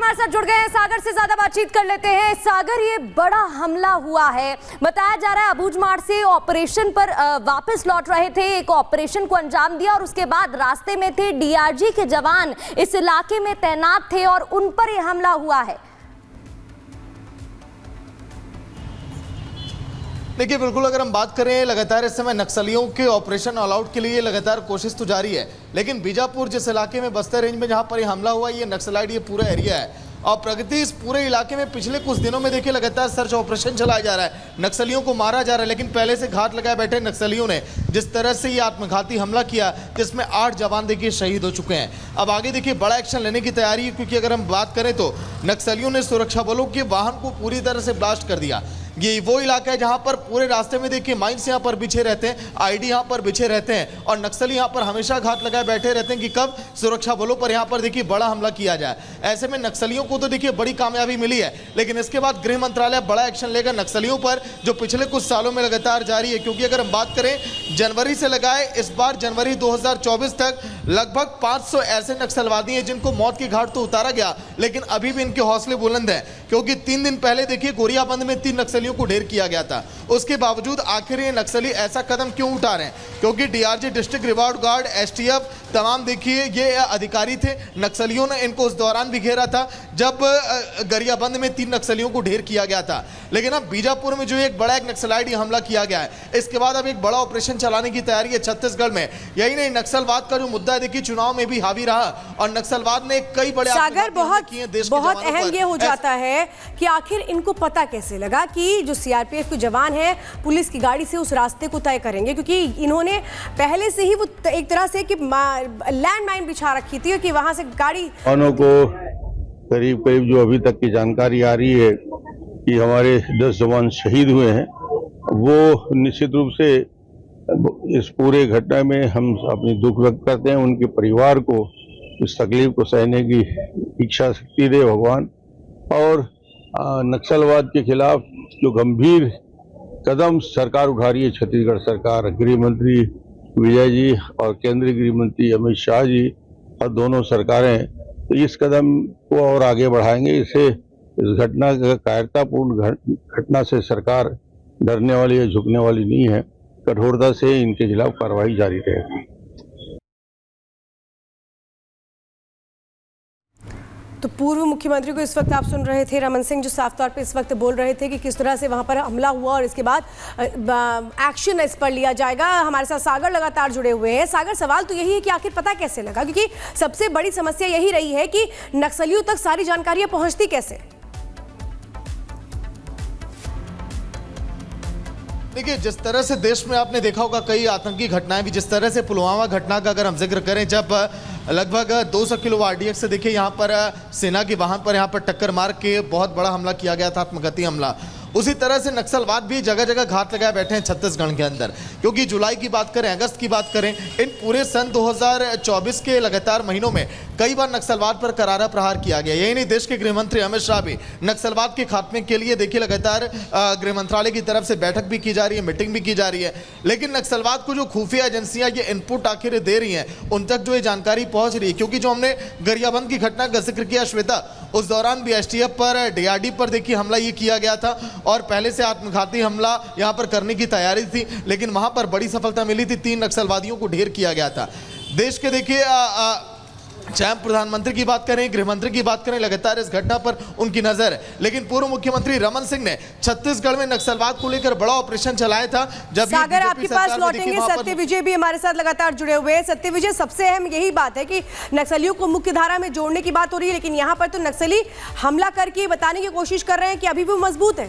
हमारे साथ जुड़ गए हैं, सागर से ज्यादा बातचीत कर लेते हैं। सागर, ये बड़ा हमला हुआ है, बताया जा रहा है अबूझमाड़ से ऑपरेशन पर वापस लौट रहे थे, एक ऑपरेशन को अंजाम दिया और उसके बाद रास्ते में थे डीआरजी के जवान, इस इलाके में तैनात थे और उन पर यह हमला हुआ है। देखिए, बिल्कुल अगर हम बात करें, लगातार इस समय नक्सलियों के ऑपरेशन ऑल आउट के लिए लगातार कोशिश तो जारी है, लेकिन बीजापुर जिस इलाके में बस्तर रेंज में जहां पर ये हमला हुआ, ये नक्सलाइट ये पूरा एरिया है और प्रगति इस पूरे इलाके में पिछले कुछ दिनों में देखिए लगातार सर्च ऑपरेशन चलाया जा रहा है, नक्सलियों को मारा जा रहा है। लेकिन पहले से घात लगाए बैठे नक्सलियों ने जिस तरह से ये आत्मघाती हमला किया, जिसमें 8 जवान देखिए शहीद हो चुके हैं। अब आगे देखिए बड़ा एक्शन लेने की तैयारी है, क्योंकि अगर हम बात करें तो नक्सलियों ने सुरक्षा बलों के वाहन को पूरी तरह से ब्लास्ट कर दिया। ये वो इलाका है जहां पर पूरे रास्ते में देखिए माइंस यहां पर बिछे रहते हैं, आईडी यहां पर बिछे रहते हैं और नक्सली यहां पर हमेशा घात लगाए बैठे रहते हैं कि कब सुरक्षा बलों पर यहां पर देखिए बड़ा हमला किया जाए। ऐसे में नक्सलियों को तो देखिए बड़ी कामयाबी मिली है, लेकिन इसके बाद गृह मंत्रालय बड़ा एक्शन लेगा नक्सलियों पर, जो पिछले कुछ सालों में लगातार जारी है। क्योंकि अगर हम बात करें जनवरी से लगाए इस बार जनवरी 2024 तक लगभग 500 ऐसे नक्सलवादी हैं जिनको मौत की घाट तो उतारा गया, लेकिन अभी भी इनके हौसले बुलंद हैं। क्योंकि 3 दिन पहले देखिए गोरियाबंद में 3 नक्सलियों को ढेर किया गया था, उसके बावजूद आखिर ये नक्सली ऐसा कदम क्यों उठा रहे हैं? क्योंकि DRG, district reward guard, STF तमाम देखिए ये अधिकारी थे, नक्सलियों ने इनको उस दौरान भी घेरा था जब गरियाबंद में 3 नक्सलियों को ढेर किया गया था। लेकिन अब बीजापुर में जो एक बड़ा नक्सलाइट हमला किया गया है, इसके बाद अब एक बड़ा ऑपरेशन चलाने की तैयारी है छत्तीसगढ़ में। यही नहीं, नक्सलवाद का जो मुद्दा है देखिए चुनाव में भी हावी रहा और नक्सलवाद ने कई बड़े सागर बहुत अहम ये हो जाता है कि आखिर इनको पता कैसे लगा कि जो सीआरपीएफ के जवान हैं पुलिस की गाड़ी से उस रास्ते को तय करेंगे, क्योंकि इन्होंने पहले से ही वो एक तरह से कि लैंडमाइन बिछा रखी थी कि वहां से गाड़ी जवानों को करीब जो अभी तक की जानकारी आ रही है कि हमारे 10 जवान शहीद हुए हैं, वो निश्चित रूप से इस पूरे घटना में हम अपनी दुख व्यक्त करते हैं। उनके परिवार को इस तकलीफ को सहने की इच्छा शक्ति दे भगवान, और नक्सलवाद के खिलाफ जो गंभीर कदम सरकार उठा रही है, छत्तीसगढ़ सरकार, गृह मंत्री विजय जी और केंद्रीय गृह मंत्री अमित शाह जी और दोनों सरकारें, तो इस कदम को और आगे बढ़ाएंगे। इसे इस घटना कायरतापूर्ण घटना से सरकार डरने वाली या झुकने वाली नहीं है, कठोरता से इनके खिलाफ कार्रवाई जारी रहेगी। तो पूर्व मुख्यमंत्री को इस वक्त आप सुन रहे थे, रमन सिंह, जो साफ तौर पे इस वक्त बोल रहे थे कि किस तरह से वहां पर हमला हुआ और इसके बाद एक्शन इस पर लिया जाएगा। हमारे साथ सागर लगातार जुड़े हुए हैं। सागर, सवाल तो यही है कि आखिर पता कैसे लगा, क्योंकि सबसे बड़ी समस्या यही रही है कि नक्सलियों तक सारी जानकारियां पहुंचती कैसे? देखिए, जिस तरह से देश में आपने देखा होगा कई आतंकी घटनाएं भी, जिस तरह से पुलवामा घटना का अगर हम जिक्र करें, जब लगभग 200 किलो आरडीएक्स से देखिए यहाँ पर सेना के वाहन पर यहाँ पर टक्कर मार के बहुत बड़ा हमला किया गया था, आत्मघाती हमला। उसी तरह से नक्सलवाद भी जगह जगह घात लगाए बैठे हैं छत्तीसगढ़ के अंदर। क्योंकि जुलाई की बात करें, अगस्त की बात करें, इन पूरे सन 2024 के लगातार महीनों में कई बार नक्सलवाद पर करारा प्रहार किया गया। यही नहीं, देश के गृह मंत्री अमित शाह भी नक्सलवाद के खात्मे के लिए देखिए लगातार गृह मंत्रालय की तरफ से बैठक भी की जा रही है, मीटिंग भी की जा रही है। लेकिन नक्सलवाद को जो खुफिया एजेंसियां ये इनपुट आखिर दे रही हैं, उन तक जो ये जानकारी पहुंच रही है। क्योंकि जो हमने गरियाबंद की घटना का जिक्र किया श्वेता, उस दौरान भी एसटीएफ पर, डीआरडी पर देखिए हमला ये किया गया था और पहले से आत्मघाती हमला यहां पर करने की तैयारी थी, लेकिन वहां पर बड़ी सफलता मिली थी, 3 नक्सलवादियों को ढेर किया गया था। देश के देखिए चाहे प्रधानमंत्री की बात करें, गृह मंत्री की बात करें, लगातार इस घटना पर उनकी नजर है। लेकिन पूर्व मुख्यमंत्री रमन सिंह ने छत्तीसगढ़ में नक्सलवाद को लेकर बड़ा ऑपरेशन चलाया था। जब सागर, आपके पास लौटेंगे, सत्य विजय भी हमारे साथ लगातार जुड़े हुए हैं। सत्य विजय, सबसे अहम यही बात है कि नक्सलियों को मुख्य धारा में जोड़ने की बात हो रही है, लेकिन यहाँ पर तो नक्सली हमला करके बताने की कोशिश कर रहे हैं कि अभी भी मजबूत है।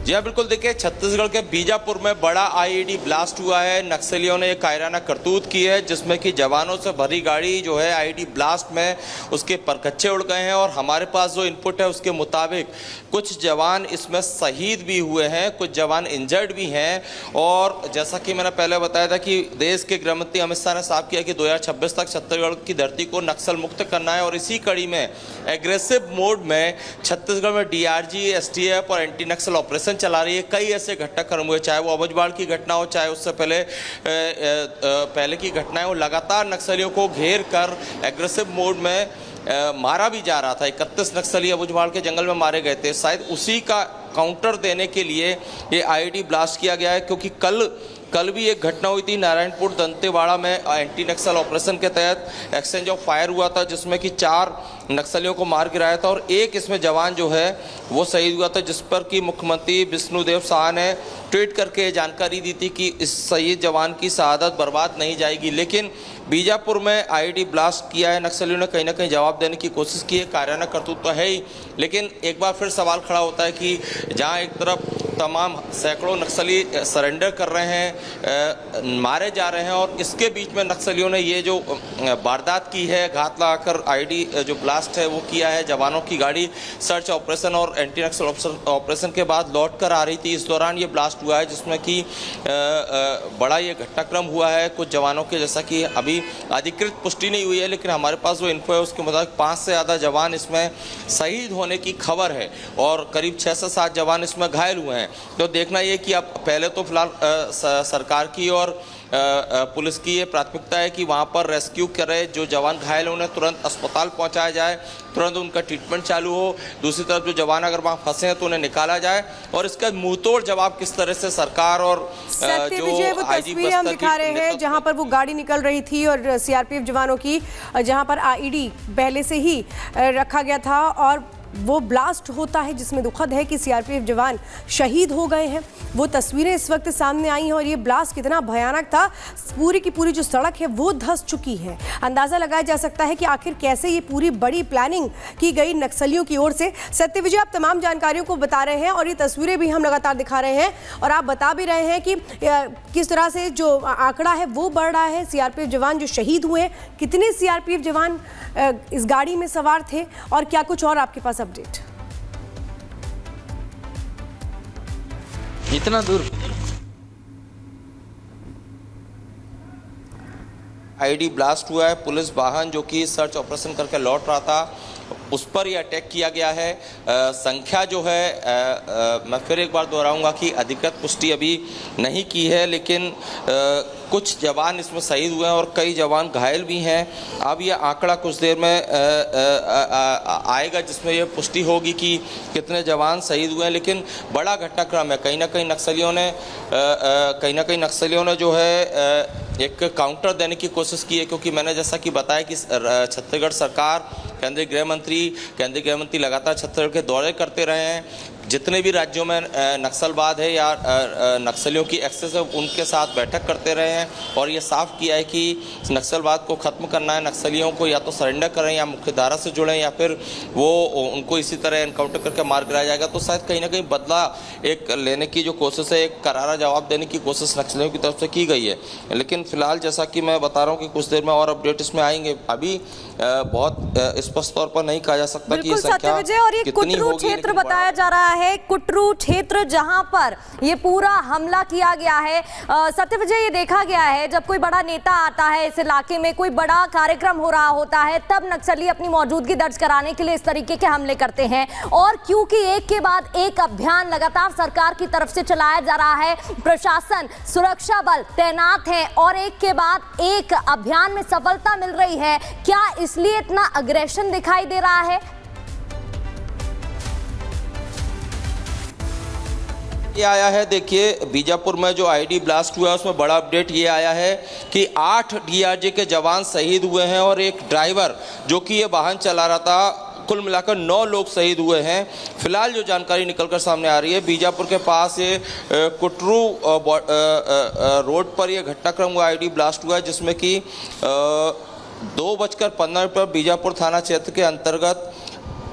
जी हाँ, बिल्कुल। देखिए, छत्तीसगढ़ के बीजापुर में बड़ा आईईडी ब्लास्ट हुआ है। नक्सलियों ने एक कायराना करतूत की है, जिसमें कि जवानों से भरी गाड़ी जो है आईईडी ब्लास्ट में उसके परकच्चे उड़ गए हैं। और हमारे पास जो इनपुट है उसके मुताबिक कुछ जवान इसमें शहीद भी हुए हैं, कुछ जवान इंजर्ड भी हैं। और जैसा कि मैंने पहले बताया था कि देश के गृह मंत्री अमित शाह ने साफ किया कि 2026 तक छत्तीसगढ़ की धरती को नक्सल मुक्त करना है। और इसी कड़ी में एग्रेसिव मोड में छत्तीसगढ़ में डीआरजी, एसटीएफ और एंटी नक्सल ऑपरेशन चला रही है। कई ऐसे घटनाक्रम हुए, चाहे वो अबुझमाड़ की घटना हो, चाहे उससे पहले की घटनाएं हो। लगातार नक्सलियों को घेर कर एग्रेसिव मोड में मारा भी जा रहा था। 31 नक्सली अबुझमाड़ के जंगल में मारे गए थे। शायद उसी का काउंटर देने के लिए ये आईईडी ब्लास्ट किया गया है, क्योंकि कल भी एक घटना हुई थी नारायणपुर दंतेवाड़ा में। एंटी नक्सल ऑपरेशन के तहत एक्सचेंज ऑफ फायर हुआ था, जिसमें कि 4 नक्सलियों को मार गिराया था और एक इसमें जवान जो है वो शहीद हुआ था, जिस पर कि मुख्यमंत्री विष्णुदेव साह ने ट्वीट करके जानकारी दी थी कि इस शहीद जवान की शहादत बर्बाद नहीं जाएगी। लेकिन बीजापुर में आईईडी ब्लास्ट किया है नक्सलियों ने, कहीं ना कहीं जवाब देने की कोशिश की है। कायराना करतूत तो है ही, लेकिन एक बार फिर सवाल खड़ा होता है कि जहां एक तरफ तमाम सैकड़ों नक्सली सरेंडर कर रहे हैं, मारे जा रहे हैं, और इसके बीच में नक्सलियों ने ये जो वारदात की है, घात लगाकर आईईडी जो ब्लास्ट है वो किया है। जवानों की गाड़ी सर्च ऑपरेशन और एंटी नक्सल ऑपरेशन के बाद लौट कर आ रही थी, इस दौरान ये ब्लास्ट हुआ है, जिसमें कि बड़ा ये घटनाक्रम हुआ है। कुछ जवानों के, जैसा कि अभी अधिकृत पुष्टि नहीं हुई है, लेकिन हमारे पास जो इन्फो है उसके मुताबिक 5 से ज़्यादा जवान इसमें शहीद होने की खबर है और करीब 6 से 7 जवान इसमें घायल हुए हैं। तो देखना ये कि अब पहले तो फिलहाल सरकार की और पुलिस की ये प्राथमिकता है कि वहाँ पर रेस्क्यू करे, जो जवान घायल हैं उन्हें तुरंत अस्पताल पहुँचाया जाए, तुरंत उनका ट्रीटमेंट चालू हो। दूसरी तरफ जो जवान अगर वहाँ फंसे हैं तो उन्हें निकाला जाए, और इसका मुंहतोड़ जवाब किस तरह से सरकार और सत्य विजय, वो तस्वीरें हम दिखा रहे हैं जहां पर वो गाड़ी निकल रही थी और सीआरपीएफ जवानों की, जहां पर आईईडी पहले से ही रखा गया था और वो ब्लास्ट होता है, जिसमें दुखद है कि सीआरपीएफ जवान शहीद हो गए हैं। वो तस्वीरें इस वक्त सामने आई हैं और ये ब्लास्ट कितना भयानक था, पूरी की पूरी जो सड़क है वो धंस चुकी है। अंदाज़ा लगाया जा सकता है कि आखिर कैसे ये पूरी बड़ी प्लानिंग की गई नक्सलियों की ओर से। सत्य विजय, आप तमाम जानकारियों को बता रहे हैं और ये तस्वीरें भी हम लगातार दिखा रहे हैं और आप बता भी रहे हैं कि किस तरह से जो आंकड़ा है वो बढ़ रहा है। सीआरपीएफ जवान जो शहीद हुए, कितने सीआरपीएफ जवान इस गाड़ी में सवार थे और क्या कुछ और आपके पास अपडेट? इतना दूर आईईडी ब्लास्ट हुआ है। पुलिस वाहन जो कि सर्च ऑपरेशन करके लौट रहा था, उस पर यह अटैक किया गया है। संख्या जो है मैं फिर एक बार दोहराऊंगा कि अधिकृत पुष्टि अभी नहीं की है, लेकिन कुछ जवान इसमें शहीद हुए हैं और कई जवान घायल भी हैं। अब यह आंकड़ा कुछ देर में आएगा, जिसमें यह पुष्टि होगी कि कितने जवान शहीद हुए हैं। लेकिन बड़ा घटनाक्रम है। कहीं ना कहीं नक्सलियों ने जो है एक काउंटर देने की कोशिश की है, क्योंकि मैंने जैसा कि बताया कि छत्तीसगढ़ सरकार, केंद्रीय गृह मंत्री लगातार छत्तीसगढ़ के दौरे करते रहे हैं। जितने भी राज्यों में नक्सलवाद है या नक्सलियों की एक्सेस है, उनके साथ बैठक करते रहे हैं और ये साफ किया है कि नक्सलवाद को ख़त्म करना है। नक्सलियों को या तो सरेंडर करें या मुख्य धारा से जुड़ें, या फिर वो उनको इसी तरह एनकाउंटर करके मार गिराया जाएगा। तो शायद कहीं ना कहीं बदला एक लेने की जो कोशिश है, एक करारा जवाब देने की कोशिश नक्सलियों की तरफ से की गई है। लेकिन फिलहाल जैसा कि मैं बता रहा हूँ कि कुछ देर में और अपडेट इसमें आएंगे। अभी बहुत स्पष्ट तौर पर नहीं कहा जा सकता कि ये संख्या और ये कुटरू क्षेत्र बताया जा रहा है, कुटरू क्षेत्र जहां पर ये पूरा हमला किया गया है। सत्य विजय, ये देखा गया है जब कोई बड़ा नेता आता है इस इलाके में, कोई बड़ा कार्यक्रम हो रहा होता है, तब नक्सली अपनी मौजूदगी दर्ज कराने के लिए इस तरीके के हमले करते हैं। और क्योंकि एक के बाद एक अभियान लगातार सरकार की तरफ से चलाया जा रहा है, प्रशासन, सुरक्षा बल तैनात है और एक के बाद एक अभियान में सफलता मिल रही है, क्या इसलिए इतना अग्रेशन दिखाई दे रहा है? ये आया है, देखिए बीजापुर में जो आईईडी ब्लास्ट हुआ है उसमें बड़ा अपडेट ये आया है कि 8 डीआरजी के जवान शहीद हुए हैं और एक ड्राइवर जो कि ये वाहन चला रहा था। कुल मिलाकर 9 लोग शहीद हुए हैं। फिलहाल जो जानकारी निकलकर सामने आ रही है, बीजापुर के पास ये कुटरू रोड पर यह घटनाक्रम हुआ, आईईडी ब्लास्ट हुआ है, जिसमें कि 2:15 पर बीजापुर थाना क्षेत्र के अंतर्गत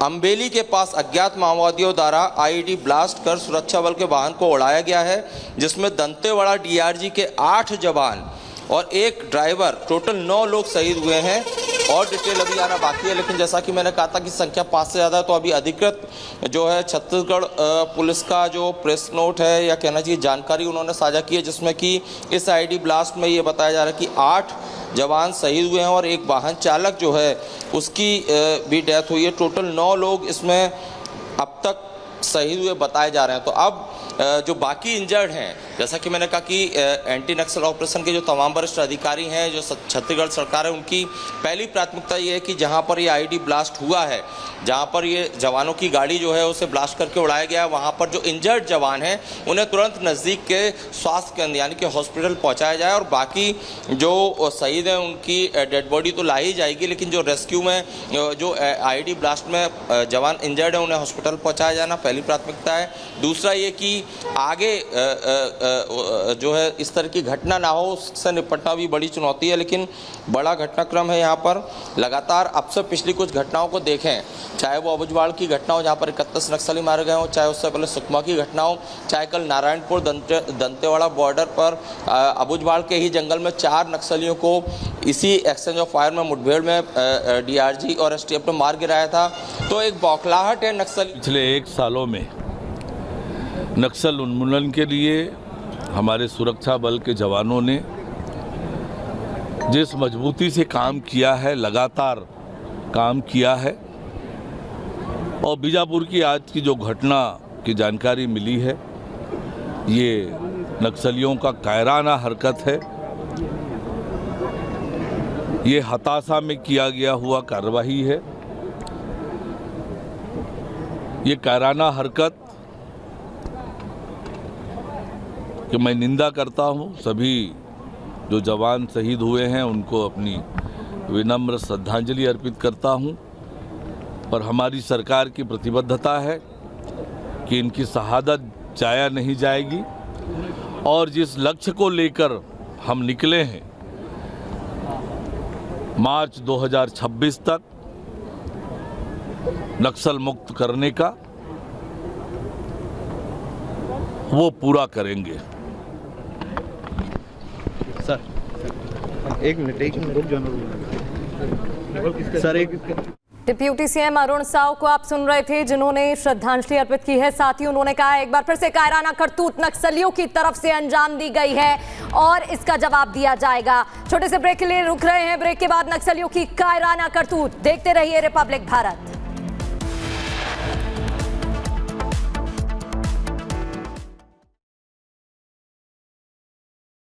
अम्बेली के पास अज्ञात माओवादियों द्वारा आईईडी ब्लास्ट कर सुरक्षा बल के वाहन को उड़ाया गया है, जिसमें दंतेवाड़ा डीआरजी के 8 जवान और एक ड्राइवर, टोटल 9 लोग शहीद हुए हैं। और डिटेल अभी आना बाकी है, लेकिन जैसा कि मैंने कहा था कि संख्या 5 से ज़्यादा, तो अभी अधिकृत जो है छत्तीसगढ़ पुलिस का जो प्रेस नोट है या कहना चाहिए जानकारी उन्होंने साझा की है, जिसमें कि इस आईईडी ब्लास्ट में ये बताया जा रहा है कि 8 जवान शहीद हुए हैं और एक वाहन चालक जो है उसकी भी डेथ हुई है। टोटल 9 लोग इसमें अब तक शहीद हुए बताए जा रहे हैं। तो अब जो बाकी इंजर्ड हैं, जैसा कि मैंने कहा कि एंटी नक्सल ऑपरेशन के जो तमाम वरिष्ठ अधिकारी हैं, जो छत्तीसगढ़ सरकार है, उनकी पहली प्राथमिकता ये है कि जहां पर ये आईईडी ब्लास्ट हुआ है, जहां पर ये जवानों की गाड़ी जो है उसे ब्लास्ट करके उड़ाया गया है, वहां पर जो इंजर्ड जवान हैं उन्हें तुरंत नज़दीक के स्वास्थ्य केंद्र यानी कि हॉस्पिटल पहुंचाया जाए, और बाकी जो शहीद हैं उनकी डेड बॉडी तो ला ही जाएगी, लेकिन जो रेस्क्यू में जो आईईडी ब्लास्ट में जवान इंजर्ड हैं उन्हें हॉस्पिटल पहुंचाया जाना पहली प्राथमिकता है। दूसरा ये कि आगे जो है इस तरह की घटना ना हो, उससे निपटना भी बड़ी चुनौती है, लेकिन बड़ा घटनाक्रम है यहाँ पर। लगातार अब से पिछली कुछ घटनाओं को देखें, चाहे वो अबुझमाड़ की घटना हो जहाँ पर 31 नक्सली मारे गए हो, चाहे उससे पहले सुकमा की घटना हो, चाहे कल नारायणपुर दंतेवाड़ा बॉर्डर पर अबुझमाड़ के ही जंगल में 4 नक्सलियों को इसी एक्सचेंज ऑफ फायर में मुठभेड़ में डीआरजी और एसटीएफ ने मार गिराया था। तो एक बौखलाहट है नक्सल। पिछले 1 सालों में नक्सल उन्मूलन के लिए हमारे सुरक्षा बल के जवानों ने जिस मजबूती से काम किया है, लगातार काम किया है, और बीजापुर की आज की जो घटना की जानकारी मिली है, ये नक्सलियों का कायराना हरकत है। ये हताशा में किया गया हुआ कार्रवाई है। ये कायराना हरकत कि मैं निंदा करता हूं। सभी जो जवान शहीद हुए हैं उनको अपनी विनम्र श्रद्धांजलि अर्पित करता हूं, पर हमारी सरकार की प्रतिबद्धता है कि इनकी शहादत जाया नहीं जाएगी, और जिस लक्ष्य को लेकर हम निकले हैं मार्च 2026 तक नक्सल मुक्त करने का, वो पूरा करेंगे। एक मिनट रुक जाना sir. Deputy CM Arun Sao को आप सुन रहे थे, जिन्होंने श्रद्धांजलि अर्पित की है। साथ ही उन्होंने कहा एक बार फिर से कायराना करतूत नक्सलियों की तरफ से अंजाम दी गई है और इसका जवाब दिया जाएगा। छोटे से ब्रेक के लिए रुक रहे हैं, ब्रेक के बाद नक्सलियों की कायराना करतूत देखते रहिए रिपब्लिक भारत।